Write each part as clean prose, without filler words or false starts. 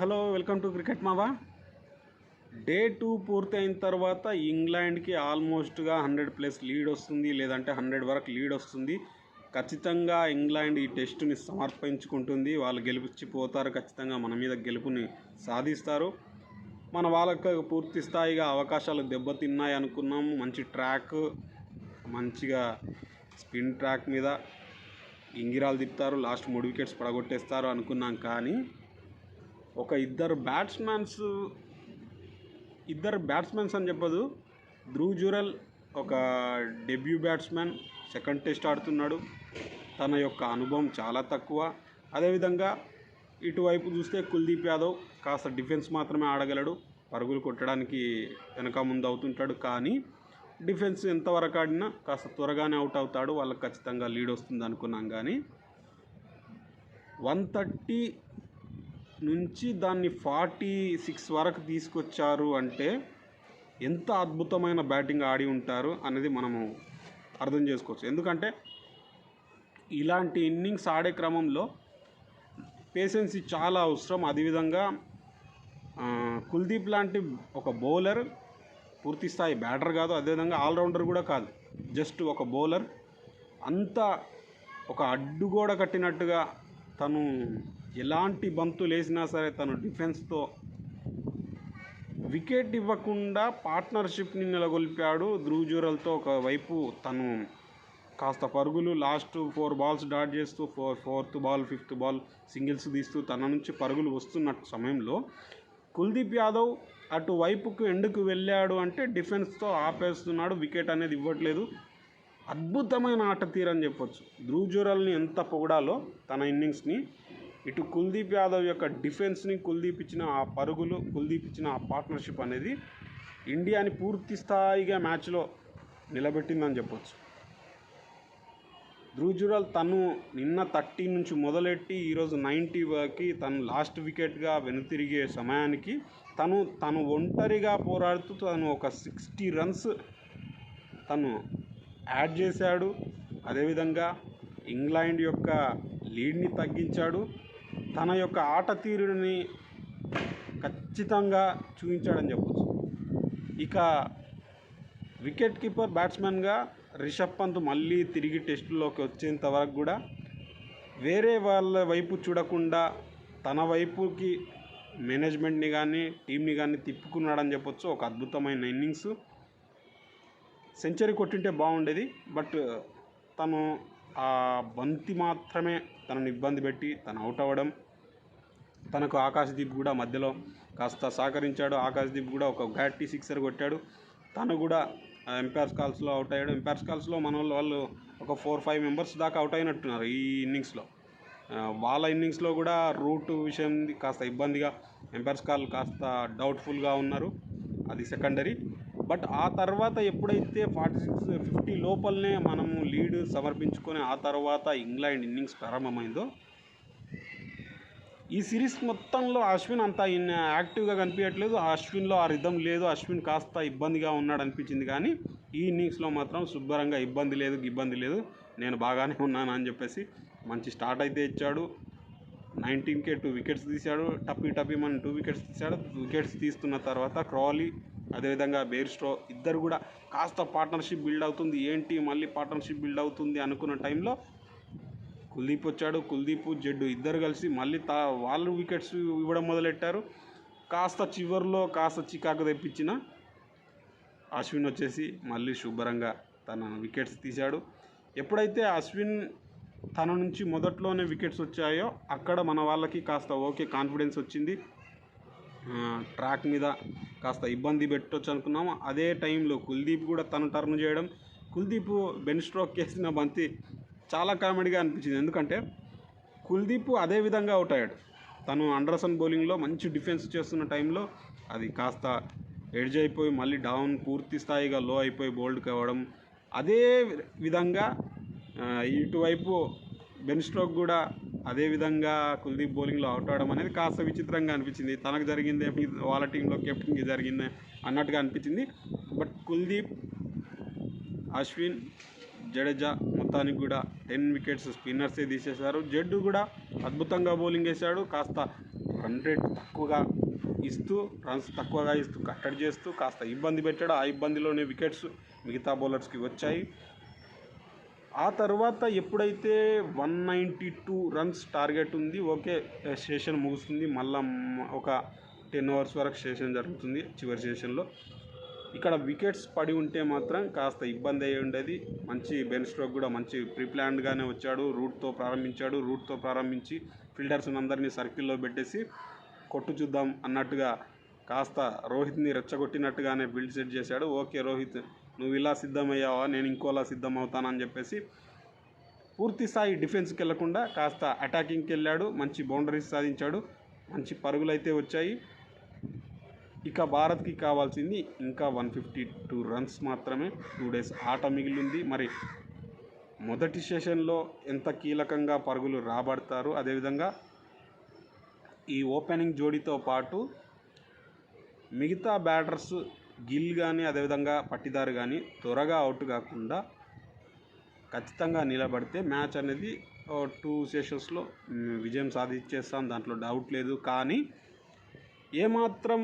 Hello welcome to cricket మావా. Day 2 పూర్తయిన తర్వాత ఇంగ్లాండ్కి ఆల్మోస్ట్గా 100+ లీడ్ వస్తుంది, లేదంటే 100 వరకు లీడ్ వస్తుంది. ఖచ్చితంగా ఇంగ్లాండ్ ఈ టెస్టుని సమర్పించుకుంటుంది. వాళ్ళు గెలిచిపోతారు, ఖచ్చితంగా మన మీద గెలుపుని సాధిస్తారు. మన వాళ్ళకు పూర్తి స్థాయిగా అవకాశాలు దెబ్బతిన్నాయి అనుకున్నాము. మంచి ట్రాక్, మంచిగా స్పిన్ ట్రాక్ మీద ఇంగిరాలు తిప్పుతారు, లాస్ట్ 3 వికెట్స్ పడగొట్టేస్తారు అనుకున్నాం. కానీ ఒక ఇద్దరు బ్యాట్స్మెన్స్ అని చెప్పదు. ధ్రువ్ జురెల్ ఒక డెబ్యూ బ్యాట్స్మెన్, సెకండ్ టెస్ట్ ఆడుతున్నాడు. తన యొక్క అనుభవం చాలా తక్కువ. అదేవిధంగా ఇటువైపు చూస్తే కుల్దీప్ యాదవ్ కాస్త డిఫెన్స్ మాత్రమే ఆడగలడు, పరుగులు కొట్టడానికి వెనక ముందు అవుతుంటాడు. కానీ డిఫెన్స్ ఎంతవరకు ఆడినా కాస్త త్వరగానే అవుట్ అవుతాడు. వాళ్ళకి ఖచ్చితంగా లీడ్ వస్తుంది అనుకున్నాం. కానీ 130 నుంచి దాన్ని 46 వరకు తీసుకొచ్చారు అంటే ఎంత అద్భుతమైన బ్యాటింగ్ ఆడి ఉంటారు అనేది మనము అర్థం చేసుకోవచ్చు. ఎందుకంటే ఇలాంటి ఇన్నింగ్స్ ఆడే క్రమంలో పేషెన్సీ చాలా అవసరం. అదేవిధంగా కుల్దీప్ లాంటి ఒక బౌలర్, పూర్తి స్థాయి బ్యాటర్ కాదు, అదేవిధంగా ఆల్రౌండర్ కూడా కాదు, జస్ట్ ఒక బౌలర్. అంత ఒక అడ్డుగోడ కట్టినట్టుగా తను ఎలాంటి బంతులు వేసినా సరే తను డిఫెన్స్తో వికెట్ ఇవ్వకుండా పార్ట్నర్షిప్ని నెలకొల్పాడు. ధ్రువ్ జురెల్తో ఒకవైపు తను కాస్త పరుగులు లాస్ట్ 4 బాల్స్ డాట్ చేస్తూ 4th ball 5th ball singles తీస్తూ తన నుంచి పరుగులు వస్తున్న సమయంలో కుల్దీప్ యాదవ్ అటువైపుకు ఎండుకు వెళ్ళాడు అంటే డిఫెన్స్తో ఆపేస్తున్నాడు, వికెట్ అనేది ఇవ్వట్లేదు. అద్భుతమైన ఆట తీరని చెప్పొచ్చు. ధ్రువ్ జురెల్ని ఎంత పొగడాలో తన ఇన్నింగ్స్ని, ఇటు కుల్దీప్ యాదవ్ యొక్క డిఫెన్స్ని, కుల్దీప్ ఇచ్చిన ఆ పరుగులు, కుల్దీప్ ఇచ్చిన ఆ పార్ట్నర్షిప్ అనేది ఇండియాని పూర్తి స్థాయిగా మ్యాచ్లో నిలబెట్టిందని చెప్పొచ్చు. ధ్రువ్ జురెల్ తను నిన్న 30 నుంచి మొదలెట్టి ఈరోజు 90 వరకు తను లాస్ట్ వికెట్గా వెనుతిరిగే సమయానికి తను ఒంటరిగా పోరాడుతూ తను ఒక 60 రన్స్ తను యాడ్ చేశాడు. అదేవిధంగా ఇంగ్లాండ్ యొక్క లీడ్ని తగ్గించాడు. తన యొక్క ఆట తీరుని ఖచ్చితంగా చూపించాడని చెప్పచ్చు. ఇక వికెట్ కీపర్ బ్యాట్స్మెన్గా రిషబ్ పంత్ మళ్ళీ తిరిగి టెస్టులోకి వచ్చేంత వరకు కూడా వేరే వాళ్ళ వైపు చూడకుండా తన వైపుకి మేనేజ్మెంట్ని కానీ టీంని కానీ తిప్పుకున్నాడని చెప్పొచ్చు. ఒక అద్భుతమైన ఇన్నింగ్స్. సెంచరీ కొట్టింటే బాగుండేది, బట్ తను ఆ బంతి మాత్రమే తనను ఇబ్బంది పెట్టి తను అవుట్ అవ్వడం. తనకు ఆకాశ్దీప్ కూడా మధ్యలో కాస్త సహకరించాడు. ఆకాశ్దీప్ కూడా ఒక గట్టి సిక్సర్ కొట్టాడు. తను కూడా ఎంపైర్స్ కాల్స్లో అవుట్ అయ్యాడు. ఎంపైర్స్ కాల్స్లో మన వాళ్ళు ఒక 4-5 మెంబర్స్ దాకా అవుట్ అయినట్టున్నారు ఈ ఇన్నింగ్స్లో. వాళ్ళ ఇన్నింగ్స్లో కూడా రూట్ విషయం కాస్త ఇబ్బందిగా, ఎంపైర్స్ కాల్ కాస్త డౌట్ఫుల్గా ఉన్నారు, అది సెకండరీ. బట్ ఆ తర్వాత ఎప్పుడైతే 46-50 లోపలనే మనము లీడ్ సమర్పించుకొని ఆ తర్వాత ఇంగ్లాండ్ ఇన్నింగ్స్ ప్రారంభమైందో, ఈ సిరీస్ మొత్తంలో అశ్విన్ అంత యాక్టివ్గా కనిపించట్లేదు. అశ్విన్లో ఆ రిథం లేదు. అశ్విన్ కాస్త ఇబ్బందిగా ఉన్నాడు అనిపించింది. కానీ ఈ ఇన్నింగ్స్లో మాత్రం శుభ్రంగా ఇబ్బంది లేదు, నేను బాగానే ఉన్నాను అని చెప్పేసి మంచి స్టార్ట్ అయితే ఇచ్చాడు. 19కే 2 వికెట్స్ తీశాడు. టప్పీ మన 2 వికెట్స్ తీశాడు. వికెట్స్ తీస్తున్న తర్వాత క్రాలీ, అదేవిధంగా బెయిర్స్టో ఇద్దరు కూడా కాస్త పార్ట్నర్షిప్ బిల్డ్ అవుతుంది, ఏంటి మళ్ళీ పార్ట్నర్షిప్ బిల్డ్ అవుతుంది అనుకున్న టైంలో కుల్దీప్ వచ్చాడు. కుల్దీప్, జడ్డు ఇద్దరు కలిసి మళ్ళీ వాళ్ళు వికెట్స్ ఇవ్వడం మొదలెట్టారు. కాస్త చివర్లో కాస్త చికాకు తెప్పించిన అశ్విన్ వచ్చేసి మళ్ళీ శుభ్రంగా తన వికెట్స్ తీశాడు. ఎప్పుడైతే అశ్విన్ తన నుంచి మొదట్లోనే వికెట్స్ వచ్చాయో అక్కడ మన వాళ్ళకి కాస్త కాన్ఫిడెన్స్ వచ్చింది. ట్రాక్ మీద కాస్త ఇబ్బంది పెట్టవచ్చు అనుకున్నాము. అదే టైంలో కుల్దీప్ కూడా తను టర్న్ చేయడం, కుల్దీప్ బెన్ స్ట్రోక్ వేసిన బంతి చాలా కామెడీగా అనిపించింది. ఎందుకంటే కుల్దీప్ అదే విధంగా అవుట్ అయ్యాడు. తను అండర్సన్ బౌలింగ్లో మంచి డిఫెన్స్ చేస్తున్న టైంలో అది కాస్త ఎడ్జ్ అయిపోయి మళ్ళీ డౌన్ పూర్తి స్థాయిగా లో అయిపోయి బౌల్డ్ కావడం. అదే విధంగా ఇటువైపు బెన్ స్ట్రోక్ కూడా అదే విధంగా కుల్దీప్ బౌలింగ్లో అవుట్ అవడం అనేది కాస్త విచిత్రంగా అనిపించింది. తనకు జరిగిందే వాళ్ళ టీంలో కెప్టెన్కి జరిగిందే అన్నట్టుగా అనిపించింది. బట్ కుల్దీప్, అశ్విన్, జడేజా మొత్తానికి కూడా 10 వికెట్స్ స్పిన్నర్సే తీసేశారు. జడ్డు కూడా అద్భుతంగా బౌలింగ్ వేశాడు. కాస్త రన్ రేట్ తక్కువగా ఇస్తూ రన్స్ తక్కువగా ఇస్తూ కట్టడి చేస్తూ కాస్త ఇబ్బంది పెట్టాడు. ఆ ఇబ్బందిలోనే వికెట్స్ మిగతా బౌలర్స్కి వచ్చాయి. ఆ తర్వాత ఎప్పుడైతే 192 రన్స్ టార్గెట్ ఉంది, ఓకే సెషన్ ముగుస్తుంది, మళ్ళా ఒక 10 ఓవర్స్ వరకు సెషన్ జరుగుతుంది. చివరి సెషన్లో ఇక్కడ వికెట్స్ పడి ఉంటే మాత్రం కాస్త ఇబ్బంది అయ్యి ఉండేది. మంచి బెన్ స్ట్రోక్ కూడా మంచి ప్రీప్లాన్డ్గానే వచ్చాడు. రూట్తో ప్రారంభించి ఫీల్డర్స్ అందరినీ సర్కిల్లో పెట్టేసి కొట్టు చూద్దాం అన్నట్టుగా కాస్త రోహిత్ని రెచ్చగొట్టినట్టుగానే బిల్డ్ సెట్ చేశాడు. ఓకే రోహిత్, నువ్వు ఇలా సిద్ధమయ్యావా, నేను ఇంకోలా సిద్ధమవుతానని చెప్పేసి పూర్తి స్థాయి డిఫెన్స్కి వెళ్లకుండా కాస్త అటాకింగ్కి వెళ్ళాడు. మంచి బౌండరీస్ సాధించాడు. మంచి పరుగులు అయితే వచ్చాయి. ఇక భారత్కి కావాల్సింది ఇంకా 152 రన్స్ మాత్రమే. 2 డేస్ ఆట మిగిలింది. మరి మొదటి సెషన్లో ఎంత కీలకంగా పరుగులు రాబడతారు, అదేవిధంగా ఈ ఓపెనింగ్ జోడీతో పాటు మిగతా బ్యాటర్స్ గిల్ కానీ అదేవిధంగా పట్టిదారు కానీ త్వరగా అవుట్ కాకుండా ఖచ్చితంగా నిలబడితే మ్యాచ్ అనేది 2 సెషన్స్లో విజయం సాధించేస్తాం, దాంట్లో డౌట్ లేదు. కానీ ఏమాత్రం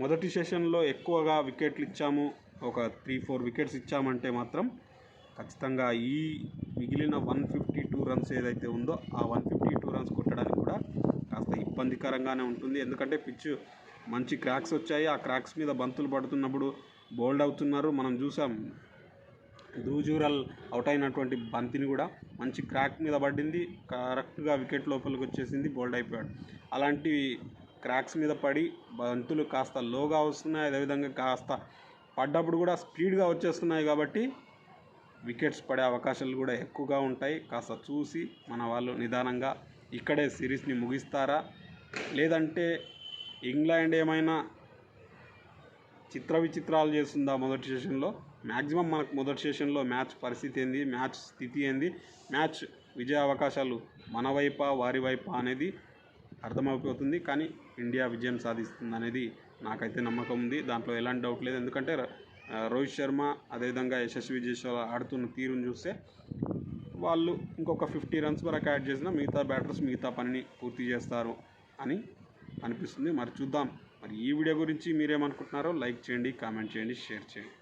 మొదటి సెషన్లో ఎక్కువగా వికెట్లు ఇచ్చాము, ఒక 3-4 వికెట్స్ ఇచ్చామంటే మాత్రం ఖచ్చితంగా ఈ మిగిలిన 152 రన్స్ ఏదైతే ఉందో ఆ 152 రన్స్ కొట్టడానికి కూడా కాస్త ఇబ్బందికరంగానే ఉంటుంది. ఎందుకంటే పిచ్ మంచి క్రాక్స్ వచ్చాయి. ఆ క్రాక్స్ మీద బంతులు పడుతున్నప్పుడు బౌల్డ్ అవుతున్నారు. మనం చూసాం ధ్రువ్ అవుట్ అయినటువంటి బంతిని కూడా మంచి క్రాక్ మీద పడింది, కరెక్ట్గా వికెట్ లోపలికి వచ్చేసింది, బౌల్డ్ అయిపోయాడు. అలాంటి క్రాక్స్ మీద పడి బంతులు కాస్త లోగా వస్తున్నాయి, అదేవిధంగా కాస్త పడ్డప్పుడు కూడా స్పీడ్గా వచ్చేస్తున్నాయి. కాబట్టి వికెట్స్ పడే అవకాశాలు కూడా ఎక్కువగా ఉంటాయి. కాస్త చూసి మన వాళ్ళు నిదానంగా ఇక్కడే సిరీస్ని ముగిస్తారా, లేదంటే ఇంగ్లాండ్ ఏమైనా చిత్ర విచిత్రాలు చేస్తుందా మొదటి సెషన్లో? మ్యాక్సిమం మనకు మొదటి సెషన్లో మ్యాచ్ పరిస్థితి ఏంది, మ్యాచ్ స్థితి ఏంది, మ్యాచ్ విజయ అవకాశాలు మన వైపా వారి వైపా అనేది అర్థమైపోతుంది. కానీ ఇండియా విజయం సాధిస్తుంది అనేది నాకైతే నమ్మకం ఉంది. దాంట్లో ఎలాంటి డౌట్ లేదు. ఎందుకంటే రోహిత్ శర్మ అదేవిధంగా యశస్వి జైస్వాల్ ఆడుతున్న తీరును చూస్తే వాళ్ళు ఇంకొక 50 రన్స్ వరకు యాడ్ చేసినా మిగతా బ్యాటర్స్ మిగతా పనిని పూర్తి చేస్తారు అని అనిపిస్తుంది. మరి చూద్దాం. మరి ఈ వీడియో గురించి మీరేమనుకుంటున్నారో లైక్ చేయండి, కామెంట్ చేయండి, షేర్ చేయండి.